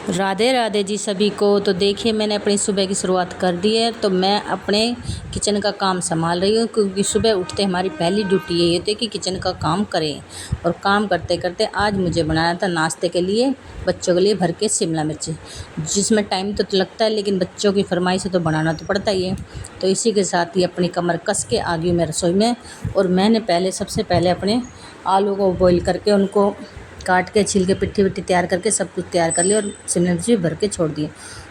राधे राधे जी सभी को। तो देखिए मैंने अपनी सुबह की शुरुआत कर दी है। तो मैं अपने किचन का काम संभाल रही हूँ, क्योंकि सुबह उठते हमारी पहली ड्यूटी यही होती है कि किचन का काम करें। और काम करते करते आज मुझे बनाना था नाश्ते के लिए बच्चों के लिए भर के शिमला मिर्च, जिसमें टाइम तो लगता है लेकिन बच्चों की फरमाइश से तो बनाना तो पड़ता ही है। तो इसी के साथ ही अपनी कमर कस के आ गई मैं रसोई में। और मैंने सबसे पहले अपने आलू को बॉईल करके उनको काट के छील के पिट्ठी विट्ठी तैयार करके सब कुछ तैयार कर लिया और शिमला मिर्च भी भर के छोड़ दिए।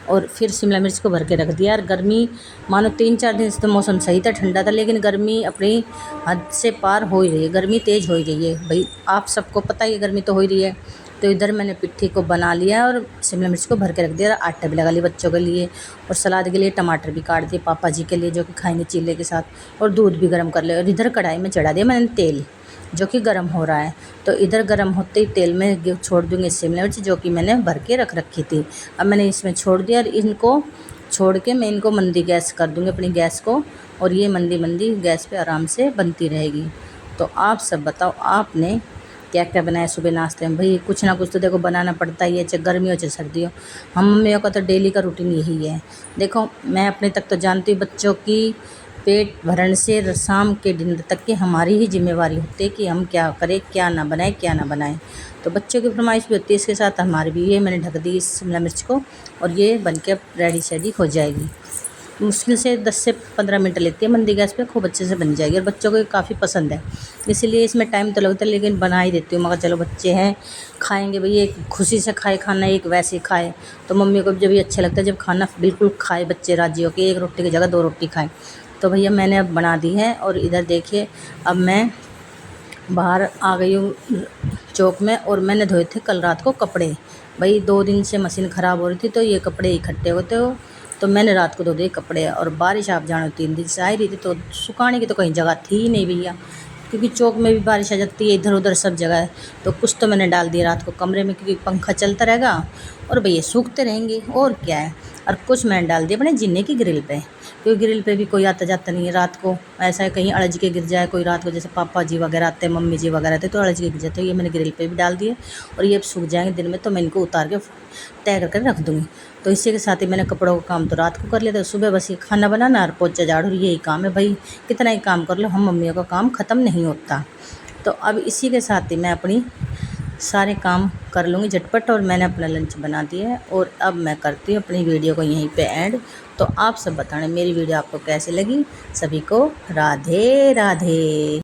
और फिर शिमला मिर्च को भर के रख दिया। और गर्मी मानो 3-4 दिन से तो मौसम सही था, ठंडा था, लेकिन गर्मी अपनी हद से पार हो ही रही है, गर्मी तेज़ हो ही रही है भाई, आप सबको पता ही है गर्मी तो हो ही रही है। तो इधर मैंने पिट्ठी को बना लिया और शिमला मिर्च को भर के रख दिया और आटा भी लगा लिया बच्चों के लिए। और सलाद के लिए टमाटर भी काट दिए पापा जी के लिए, जो कि खाएंगे चीले के साथ। और दूध भी गर्म कर लिया। और इधर कढ़ाई में चढ़ा दिया मैंने तेल, जो कि गर्म हो रहा है। तो इधर गर्म होते ही तेल में छोड़ दूँगी शिमला मिर्च, जो कि मैंने भर के रख रखी थी। अब मैंने इसमें छोड़ दिया और इनको छोड़ के मैं इनको मंदी गैस कर दूँगी अपनी गैस को। और ये मंदी मंदी गैस पे आराम से बनती रहेगी। तो आप सब बताओ आपने क्या क्या बनाया सुबह नाश्ते में? भाई कुछ ना कुछ तो देखो बनाना पड़ता ही है, चाहे गर्मी हो चाहे सर्दी हो। हम मम्मियों का तो डेली का रूटीन यही है। देखो मैं अपने तक तो जानती हूँ, बच्चों की पेट भरण से शाम के डिनर तक की हमारी ही जिम्मेवारी होती है कि हम क्या करें, क्या ना बनाएं, क्या ना बनाएं। तो बच्चों की फरमाइश भी होती है, इसके साथ हमारी भी। ये मैंने ढक दी इस शिमला मिर्च को और ये बन के रेडी शेडी हो जाएगी। मुश्किल से 10 से 15 मिनट लेती है मंदी गैस पे, खूब अच्छे से बन जाएगी। और बच्चों को ये काफ़ी पसंद है, इसीलिए इसमें टाइम तो लगता है, लेकिन बना ही देती हूँ। मगर चलो बच्चे हैं, खाएंगे भई, एक खुशी से खाए खाना, एक वैसे खाए। तो मम्मी को जब भी अच्छा लगता है जब खाना बिल्कुल खाए बच्चे राजी हो के, एक रोटी की जगह 2 रोटी खाएं। तो भैया मैंने अब बना दी है। और इधर देखिए अब मैं बाहर आ गई हूँ चौक में। और मैंने धोए थे कल रात को कपड़े, भाई 2 दिन से मशीन ख़राब हो रही थी, तो ये कपड़े इकट्ठे होते हो, तो मैंने रात को धो दिए कपड़े। और बारिश आप जानो 3 दिन से आ ही रही थी, तो सुखाने की तो कहीं जगह थी ही नहीं भैया, क्योंकि चौक में भी बारिश आ जाती है, इधर उधर सब जगह है। तो कुछ तो मैंने डाल दिया रात को कमरे में, क्योंकि पंखा चलता रहेगा और भैया सूखते रहेंगे और क्या है। और कुछ मैंने डाल दिया अपने जीने की ग्रिल पे, क्योंकि ग्रिल पे भी कोई आता जाता नहीं है रात को। ऐसा है कहीं अड़ज के गिर जाए कोई रात को, जैसे पापा जी वगैरह आते हैं, मम्मी जी वगैरह आते हैं, तो अड़ज के गिर जाते हैं। ये मैंने ग्रिल पे भी डाल दिए और ये अब सूख जाएंगे दिन में, तो मैं इनको उतार के तय करके रख दूँगी। तो इसी के साथ ही मैंने कपड़ों का काम तो रात को कर लिया था। सुबह बस ये खाना बनाना और पोछा झाड़ू, यही काम है भाई। कितना ही काम कर लो, हम मम्मियों का काम ख़त्म नहीं होता। तो अब इसी के साथ ही मैं अपनी सारे काम कर लूँगी झटपट। और मैंने अपना लंच बना दिया है और अब मैं करती हूँ अपनी वीडियो को यहीं पे एंड। तो आप सब बताएं मेरी वीडियो आपको कैसी लगी। सभी को राधे राधे।